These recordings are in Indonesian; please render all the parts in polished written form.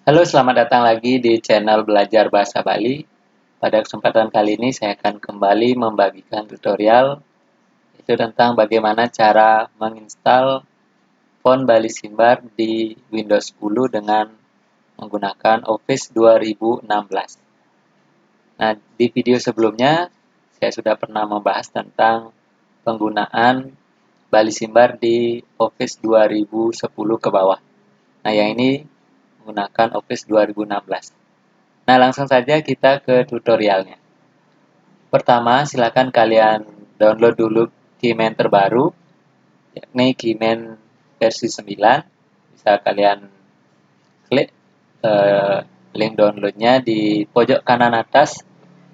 Halo, selamat datang lagi di channel Belajar Bahasa Bali. Pada kesempatan kali ini saya akan kembali membagikan tutorial itu tentang bagaimana cara menginstal font Bali Simbar di Windows 10 dengan menggunakan Office 2016. Nah, di video sebelumnya saya sudah pernah membahas tentang penggunaan Bali Simbar di Office 2010 ke bawah. Nah, yang ini menggunakan Office 2016. Nah, langsung saja kita ke tutorialnya. Pertama, silakan kalian download dulu Keyman terbaru, yakni Keyman versi 9. Bisa kalian klik link downloadnya di pojok kanan atas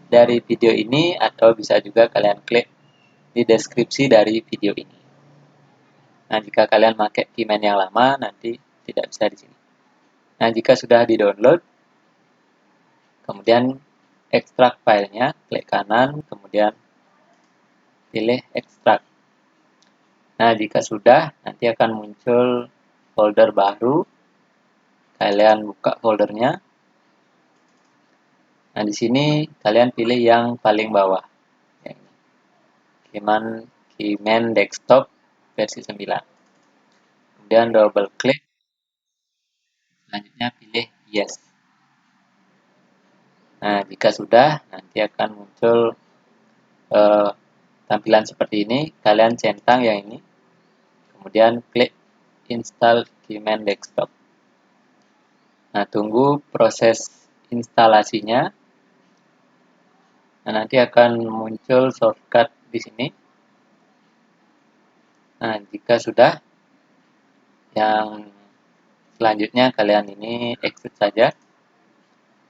dari video ini, atau bisa juga kalian klik di deskripsi dari video ini. Nah, jika kalian pakai Keyman yang lama, nanti tidak bisa di sini. Nah, jika sudah di-download, kemudian ekstrak filenya, klik kanan, kemudian pilih ekstrak. Nah, jika sudah, nanti akan muncul folder baru. Kalian buka foldernya. Nah, di sini kalian pilih yang paling bawah. Keyman Desktop versi 9. Kemudian double klik. Selanjutnya pilih Yes. Nah, jika sudah, nanti akan muncul tampilan seperti ini. Kalian centang yang ini. Kemudian klik Install Keyman Desktop. Nah, tunggu proses instalasinya. Nah, nanti akan muncul shortcut di sini. Nah, jika sudah, yang selanjutnya kalian ini exit saja.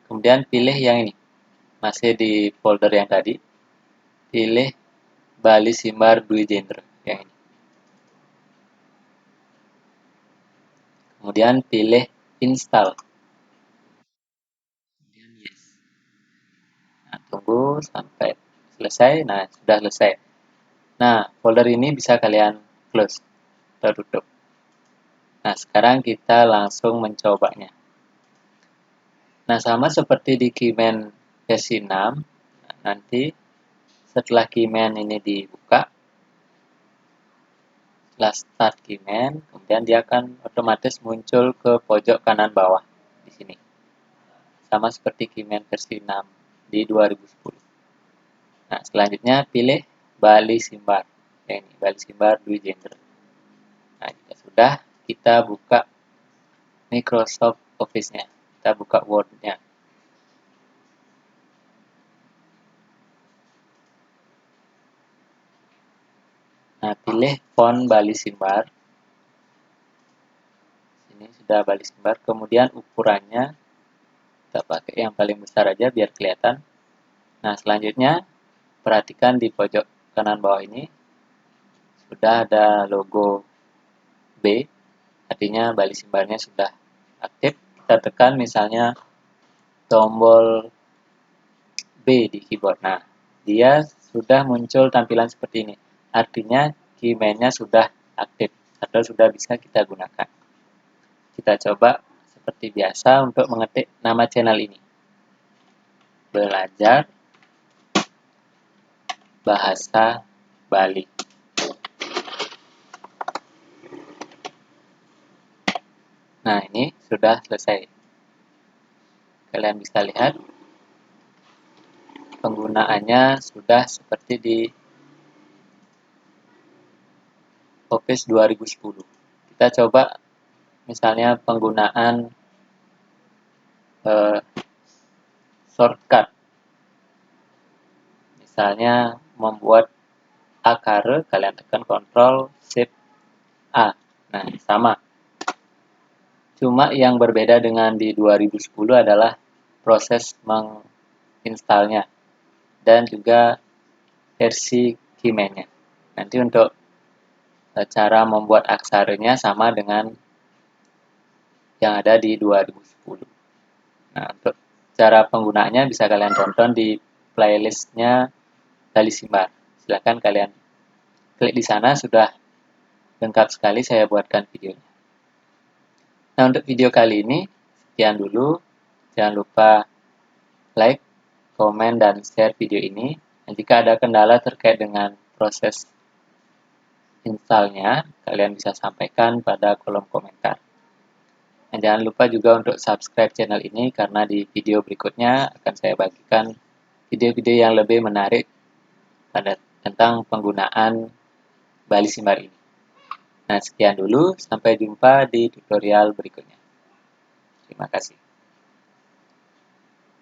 Kemudian pilih yang ini. Masih di folder yang tadi. Pilih Bali Simbar Dwi Genre yang ini. Kemudian pilih install. Kemudian yes. Nah, tunggu sampai selesai. Nah, sudah selesai. Nah, folder ini bisa kalian close atau tutup. Nah, sekarang kita langsung mencobanya. Nah, sama seperti di Keyman versi 6, nanti setelah Keyman ini dibuka, setelah start Keyman, kemudian dia akan otomatis muncul ke pojok kanan bawah di sini. Sama seperti Keyman versi 6 di 2010. Nah, selanjutnya pilih Bali Simbar. Ini Bali Simbar Dwi Genre. Nah, jika sudah, kita buka Microsoft Office-nya. Kita buka Word-nya. Nah, pilih font Bali Simbar. Ini sudah Bali Simbar. Kemudian ukurannya kita pakai yang paling besar aja biar kelihatan. Nah, selanjutnya perhatikan di pojok kanan bawah ini sudah ada logo B, artinya Bali Simbarnya sudah aktif. Kita tekan misalnya tombol B di keyboard. Nah, dia sudah muncul tampilan seperti ini. Artinya keyman-nya sudah aktif atau sudah bisa kita gunakan. Kita coba seperti biasa untuk mengetik nama channel ini. Belajar Bahasa Bali. Nah, ini sudah selesai. Kalian bisa lihat penggunaannya sudah seperti di Office 2010. Kita coba misalnya penggunaan shortcut. Misalnya membuat akare, kalian tekan Ctrl Shift A. Nah, sama. Cuma yang berbeda dengan di 2010 adalah proses menginstalnya dan juga versi keyman-nya. Nanti untuk cara membuat aksaranya sama dengan yang ada di 2010. Nah, untuk cara penggunaannya bisa kalian tonton di playlistnya Bali Simbar. Silahkan kalian klik di sana, sudah lengkap sekali saya buatkan videonya. Nah, untuk video kali ini Sekian dulu. Jangan lupa like, komen, dan share video ini. Dan jika ada kendala terkait dengan proses installnya, kalian bisa sampaikan pada kolom komentar. Dan jangan lupa juga untuk subscribe channel ini karena di video berikutnya akan saya bagikan video-video yang lebih menarik tentang penggunaan Bali Simbar ini. Nah, sekian dulu. Sampai jumpa di tutorial berikutnya. Terima kasih.